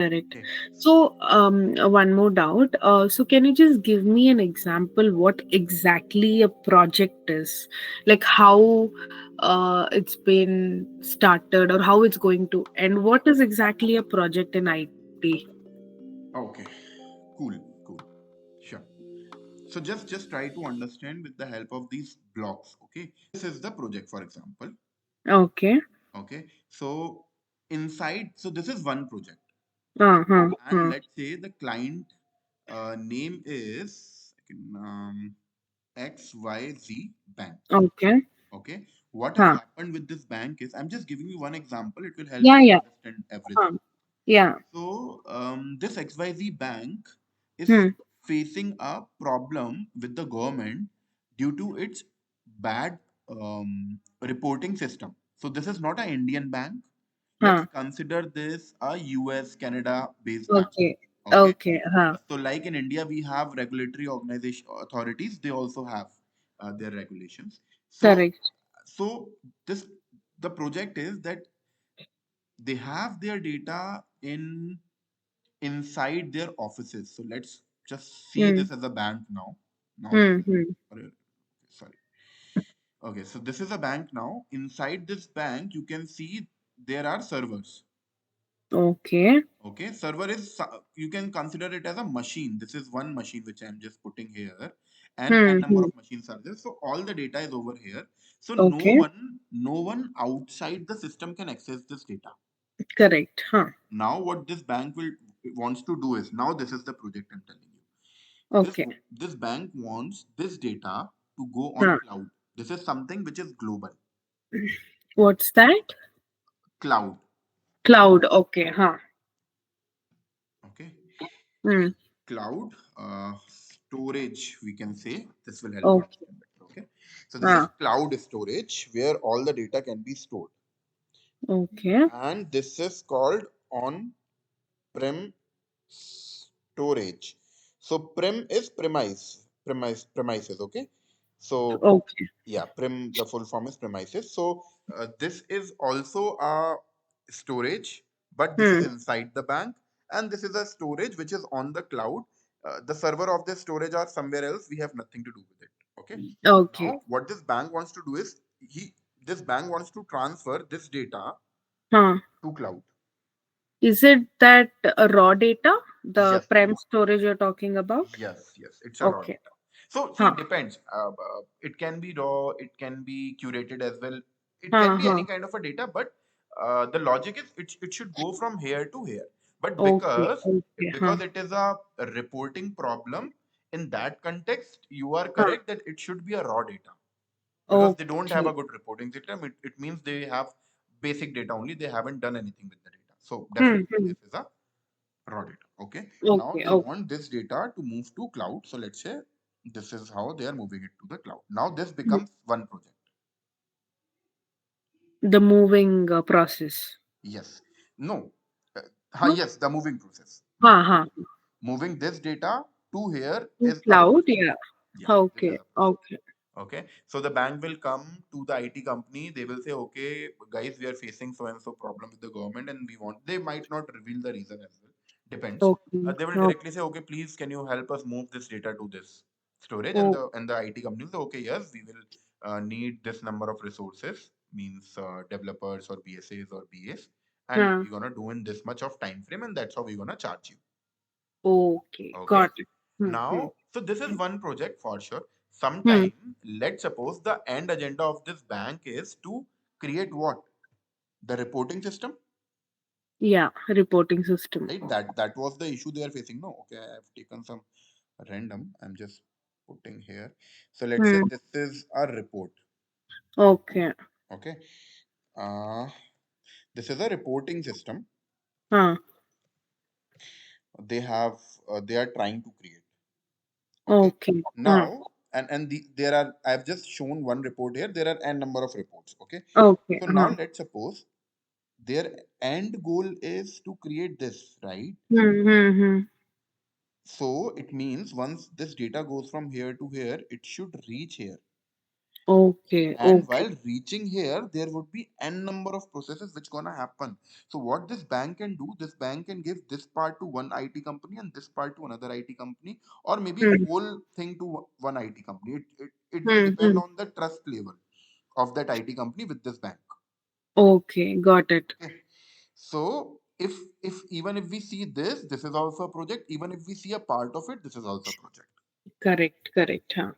Correct. Okay. So, one more doubt. So, can you just give me an example what exactly a project is? Like how it's been started or how it's going to end? What is exactly a project in IT? Okay. Cool. Cool. Sure. So just try to understand with the help of these blocks. Okay. This is the project, for example. Okay. Okay. So inside, so this is one project, Uh-huh. and let's say the client name is XYZ Bank. Okay. Okay. What has Huh. happened with this bank is, I'm just giving you one example. It will help Yeah, you yeah. understand everything. Huh. Yeah. So this XYZ bank is Hmm. facing a problem with the government due to its bad reporting system. So this is not an Indian bank. Let's Huh. consider this a US Canada based bank. Okay. Okay. Okay. Huh. So like in India, we have regulatory organization authorities. They also have their regulations. So Correct. so this the project is that they have their data inside their offices. So let's just see Hmm. this as a bank now. Now this Hmm. is Hmm. sorry. Okay, so this is a bank now. Inside this bank, you can see there are servers. Okay. Okay, server is you can consider it as a machine. This is one machine which I'm just putting here, and n Hmm. number Hmm. of machines are there. So all the data is over here. So Okay. no one outside the system can access this data. Correct. Huh. Now what this bank will wants to do is, now this is the project I'm telling you. Okay. This bank wants this data to go on Huh. cloud. This is something which is global. What's that? Cloud. Cloud. Okay. Huh. Okay. Hmm. Cloud storage, we can say. This will help you Okay. understand better. Okay. So this is Huh. cloud storage where all the data can be stored. Okay. And this is called on prem storage. So prem is premises. Okay. So Okay. yeah, the full form is premises. So this is also a storage, but this is Hmm. inside the bank, and this is a storage which is on the cloud. The server of this storage are somewhere else. We have nothing to do with it. Okay. Okay. Now, what this bank wants to do is, this bank wants to transfer this data Huh. to cloud. Is it that raw data, the Yes. prem storage you're talking about? Yes, it's a raw Okay. data. So Huh. it depends. It can be raw, it can be curated as well. It can Huh. be any Huh. kind of a data, but the logic is it should go from here to here. But Okay. Okay. because Huh. it is a reporting problem, in that context, you are Huh. correct that it should be a raw data because they don't have a Okay. good reporting system. It means they have basic data only. They haven't done anything with the data. So Hmm. definitely Hmm. this is a raw data. Okay. Now Okay. they Okay. want this data to move to cloud. So let's say this is how they are moving it to the cloud. Now this Hmm. becomes one project. The moving process. Yes. No. Huh. Yes, the moving process. Huh. Huh. Moving this data to here To is a cloud. process. Yeah. Yeah, this is Okay. a process. Okay. Okay. So the bank will come to the IT company. They will say, okay, guys, we are facing so and so problem with the government and we want, they might not reveal the reason as well. Depends. Okay. They will Okay. directly say, okay, please, can you help us move this data to this storage? And Oh. the IT company will say, okay, yes, we will need this number of resources, means developers or BSAs or BAs, and Huh. we're gonna do in this much of time frame, and that's how we're gonna charge you. Okay. Okay. Got it. Hmm. Hmm. Now, so this is one project for sure. Hmm. Sometime, let's suppose the end agenda of this bank is to create what? The reporting system, Yeah. Reporting system. right? That was the issue they are facing. No, okay, I have taken some random. I'm just putting here. So let's say Hmm. this is a report. Okay. Okay. Uh, this is a reporting system. Huh. They have they are trying to create. Okay. Okay. Huh. Now, there are, I've just shown one report here. There are n number of reports. Okay. Okay. So now Huh. let's suppose their end goal is to create this, right? Hmm. Hmm. Hmm. So it means once this data goes from here to here, it should reach here. Okay, And okay. while reaching here, there would be n number of processes which gonna happen. So what this bank can do, this bank can give this part to one IT company and this part to another IT company, or maybe Hmm. whole thing to one IT company. It will Hmm. depend Hmm. on the trust level of that IT company with this bank. Okay, got it. Okay. So if even if we see this, this is also a project. Even if we see a part of it, this is also a project. Correct, correct. Huh?